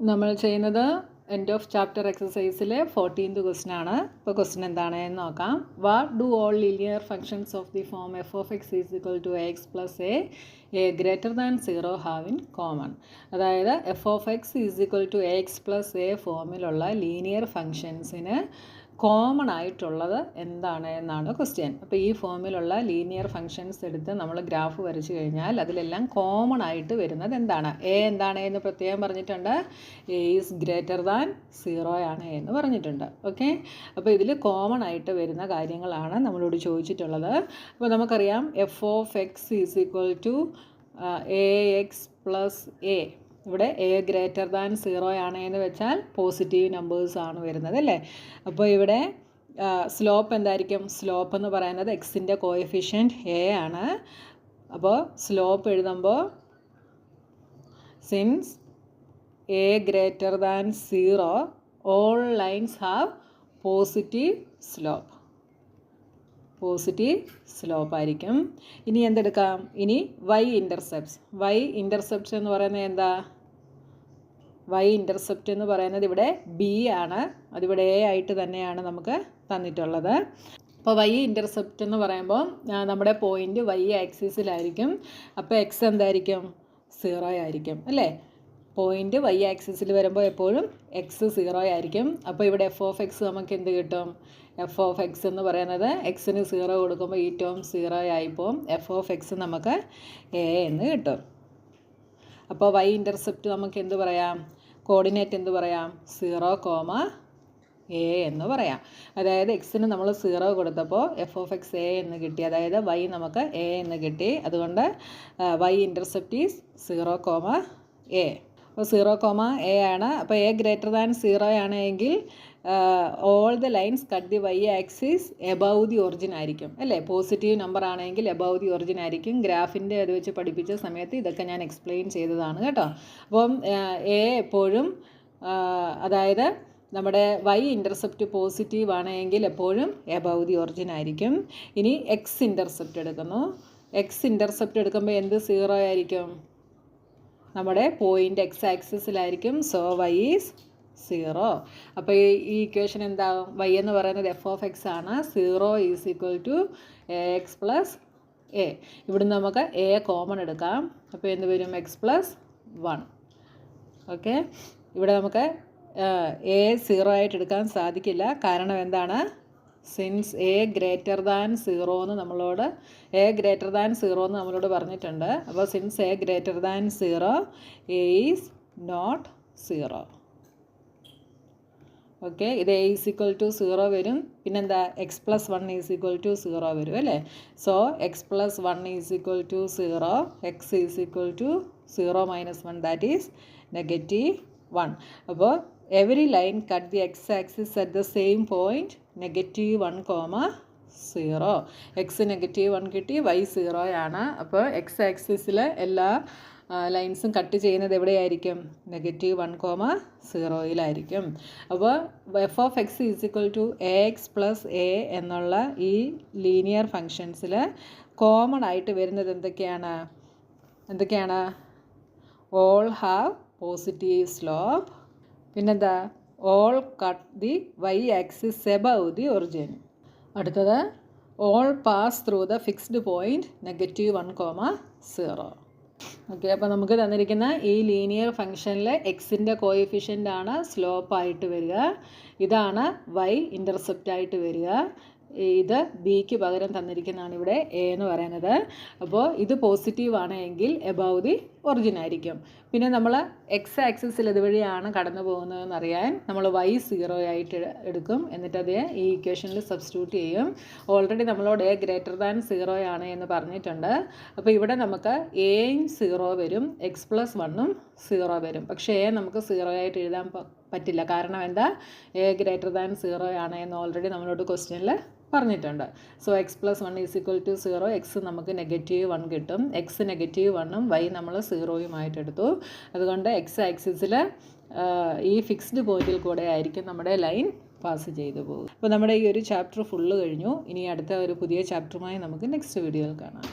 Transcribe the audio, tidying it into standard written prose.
നമ്മൾ ചെയ്യുന്നത് end of chapter എക്സസൈസിലെ 14th ക്വസ്റ്റ്യൻ ആണ്. ഇപ്പോൾ ക്വസ്റ്റ്യൻ എന്താണെന്ന് നോക്കാം. What do all linear functions of the form f of X is equal to x plus a greater than 0 have in common. അതായത് f of X is equal to x plus a ഫോമിലുള്ള linear ഫങ്ഷൻസിന് common ആയിട്ടുള്ളത് എന്താണ് എന്നാണ് question. അപ്പോൾ ഈ ഫോമിലുള്ള linear functions എടുത്ത് നമ്മൾ ഗ്രാഫ് വരച്ചു കഴിഞ്ഞാൽ അതിലെല്ലാം കോമൺ ആയിട്ട് വരുന്നത് എന്താണ്? എ എന്താണ് എന്ന് പ്രത്യേകം പറഞ്ഞിട്ടുണ്ട്. എ ഈസ് ഗ്രേറ്റർ ദാൻ 0 ആണ് എന്ന് പറഞ്ഞിട്ടുണ്ട്. ഓക്കെ, അപ്പോൾ ഇതിൽ കോമൺ ആയിട്ട് വരുന്ന കാര്യങ്ങളാണ് നമ്മളോട് ചോദിച്ചിട്ടുള്ളത്. അപ്പോൾ നമുക്കറിയാം F of X is equal to A X plus A. ഇവിടെ എ ഗ്രേറ്റർ ദാൻ 0 ആണ് എന്ന് വെച്ചാൽ പോസിറ്റീവ് നമ്പേഴ്സ് ആണ് വരുന്നത് അല്ലേ. അപ്പോൾ ഇവിടെ സ്ലോപ്പ് എന്തായിരിക്കും? സ്ലോപ്പ് എന്ന് പറയുന്നത് എക്സിൻ്റെ കോഎഫിഷ്യൻറ്റ് എ ആണ്. അപ്പോൾ സ്ലോപ്പ് എഴുതുമ്പോൾ since a greater than 0 all lines have positive slope. Positive slope ആയിരിക്കും. ഇനി എന്തെടുക്കാം? ഇനി വൈ ഇൻ്റർസെപ്റ്റ്സ്. വൈ ഇൻ്റർസെപ്റ്റ് എന്ന് പറയുന്നത് എന്താ? വൈ ഇൻ്റർസെപ്റ്റ് എന്ന് പറയുന്നത് ഇവിടെ ബി ആണ്. അതിവിടെ എ ആയിട്ട് തന്നെയാണ് നമുക്ക് തന്നിട്ടുള്ളത്. അപ്പോൾ വൈ ഇൻ്റർസെപ്റ്റ് എന്ന് പറയുമ്പോൾ നമ്മുടെ പോയിൻ്റ് വൈ ആക്സിസിലായിരിക്കും. അപ്പോൾ എക്സ് എന്തായിരിക്കും? 0 ആയിരിക്കും അല്ലേ. പോയിൻ്റ് വൈ ആക്സിസിൽ വരുമ്പോൾ എപ്പോഴും എക്സ് 0 ആയിരിക്കും. അപ്പോൾ ഇവിടെ എഫ് ഓഫ് എക്സ് നമുക്ക് എന്ത് കിട്ടും? എഫ് ഓഫ് എക്സ് എന്ന് പറയുന്നത് എക്സിന് 0 കൊടുക്കുമ്പോൾ ഈ ടേം 0 ആയിപ്പോവും. എഫ് ഓഫ് എക്സ് നമുക്ക് എ എന്ന് കിട്ടും. അപ്പോൾ വൈ ഇൻ്റർസെപ്റ്റ് നമുക്ക് എന്ത് പറയാം? കോർഡിനേറ്റ് എന്ത് പറയാം? 0, എ എന്ന് പറയാം. അതായത് എക്സിന് നമ്മൾ 0 കൊടുത്തപ്പോൾ എഫ് ഓഫ് എക്സ് എ എന്ന് കിട്ടി. അതായത് വൈ നമുക്ക് എ എന്ന് കിട്ടി. അതുകൊണ്ട് വൈ ഇൻ്റർസെപ്റ്റ് ഈസ് 0, എ. അപ്പോൾ 0, എ ആണ്. അപ്പോൾ എ ഗ്രേറ്റർ ദാൻ 0 ആണെങ്കിൽ all the lines cut the Y axis above the origin ആയിരിക്കും അല്ലേ. പോസിറ്റീവ് നമ്പർ ആണെങ്കിൽ എബവ് ദി ഒറിജിൻ ആയിരിക്കും. ഗ്രാഫിൻ്റെ അത് വെച്ച് പഠിപ്പിച്ച സമയത്ത് ഇതൊക്കെ ഞാൻ എക്സ്പ്ലെയിൻ ചെയ്തതാണ് കേട്ടോ. അപ്പം എ എപ്പോഴും അതായത് നമ്മുടെ വൈ ഇൻ്റർസെപ്റ്റ് പോസിറ്റീവ് ആണെങ്കിൽ എപ്പോഴും എബവ് ദി ഒറിജിൻ ആയിരിക്കും. ഇനി എക്സ് ഇൻ്റർസെപ്റ്റ് എടുക്കുന്നു. എക്സ് ഇൻ്റർസെപ്റ്റ് എടുക്കുമ്പോൾ എന്ത് 0 ആയിരിക്കും? നമ്മുടെ പോയിൻ്റ് എക്സ് ആക്സിസിലായിരിക്കും. So y is 0. അപ്പോൾ ഈ ഇക്വേഷൻ എന്താകും? വൈ എന്ന് പറയുന്നത് എഫ് ഓഫ് എക്സ് ആണ്. 0 is equal to A X plus a. ഇവിടുന്ന് നമുക്ക് എ കോമൺ എടുക്കാം. അപ്പോൾ എന്ത് വരും? X plus 1. ഓക്കെ, ഇവിടെ നമുക്ക് എ 0 ആയിട്ട് എടുക്കാൻ സാധിക്കില്ല. കാരണം എന്താണ്? സിൻസ് എ ഗ്രേറ്റർ ദാൻ 0 എന്ന് നമ്മളോട് പറഞ്ഞിട്ടുണ്ട്. അപ്പോൾ since a greater than 0 a is not 0. Okay, ഇത് എ ഈസ് ഈക്വൽ ടു 0 വരും. പിന്നെന്താ? X plus 1 is equal to 0 വരും അല്ലേ. So x plus 1 is equal to 0. X is equal to 0 minus 1 that is -1. അപ്പോൾ every line cut the x-axis at the same point -1, 0. x -1 കിട്ടി, y 0 ആണ്. അപ്പോൾ X ആക്സിസിൽ എല്ലാ ലൈൻസും കട്ട് ചെയ്യുന്നത് എവിടെയായിരിക്കും? -1, 0 അപ്പോൾ f of X is equal to A X plus a എന്നുള്ള ഈ ലീനിയർ ഫങ്ഷൻസിൽ കോമൺ ആയിട്ട് വരുന്നത് എന്തൊക്കെയാണ്? All have positive slope. പിന്നെന്താ? All cut the Y axis above the origin. അടുത്തത് all pass through the fixed point -1, 0. Okay, അപ്പോൾ നമുക്ക് തന്നിരിക്കുന്ന ഈ ലീനിയർ ഫംഗ്ഷനിൽ എക്സിൻ്റെ കോഎഫിഷ്യൻ്റ് ആണ് സ്ലോപ്പായിട്ട് വരിക. ഇതാണ് വൈ ഇൻ്റർസെപ്റ്റ് ആയിട്ട് വരിക. ഇത് ബിക്ക് പകരം തന്നിരിക്കുന്നതാണ് ഇവിടെ എ എന്ന് പറയുന്നത്. അപ്പോൾ ഇത് പോസിറ്റീവ് ആണെങ്കിൽ എബവ് ദി ഒറിജിൻ ആയിരിക്കും. പിന്നെ നമ്മൾ എക്സ് ആക്സിസിൽ ഇതുവഴിയാണ് കടന്നു പോകുന്നതെന്ന് അറിയാൻ നമ്മൾ വൈ 0 ആയിട്ട് എടുക്കും. എന്നിട്ട് അത് ഈ ഇക്വേഷനിൽ സബ്സ്റ്റിറ്റ്യൂട്ട് ചെയ്യും. ഓൾറെഡി നമ്മളോട് എ ഗ്രേറ്റർ ദാൻ 0 ആണ് എന്ന് പറഞ്ഞിട്ടുണ്ട്. അപ്പോൾ ഇവിടെ നമുക്ക് എയും 0 വരും, എക്സ് പ്ലസ് 1ഉം 0 വരും. പക്ഷേ എ നമുക്ക് 0 ആയിട്ട് എഴുതാൻ പറ്റില്ല. കാരണം എന്താ? എ ഗ്രേറ്റർ ദാൻ 0 ആണ് എന്ന് ഓൾറെഡി നമ്മളോട് ക്വസ്റ്റ്യനിൽ പറഞ്ഞിട്ടുണ്ട്. So x plus 1 is equal to 0. X നമുക്ക് -1 കിട്ടും. എക്സ് -1ഉം വൈ നമ്മൾ 0യുമായിട്ട് എടുത്തു. അതുകൊണ്ട് എക്സ് ആക്സിസിൽ ഈ ഫിക്സ്ഡ് പോയിന്റിൽ കൂടെ ആയിരിക്കും നമ്മുടെ ലൈൻ പാസ് ചെയ്തു പോകും. അപ്പോൾ നമ്മുടെ ഈ ഒരു ചാപ്റ്റർ ഫുള്ള് കഴിഞ്ഞു. ഇനി അടുത്ത ഒരു പുതിയ ചാപ്റ്ററുമായി നമുക്ക് നെക്സ്റ്റ് വീഡിയോയിൽ കാണാം.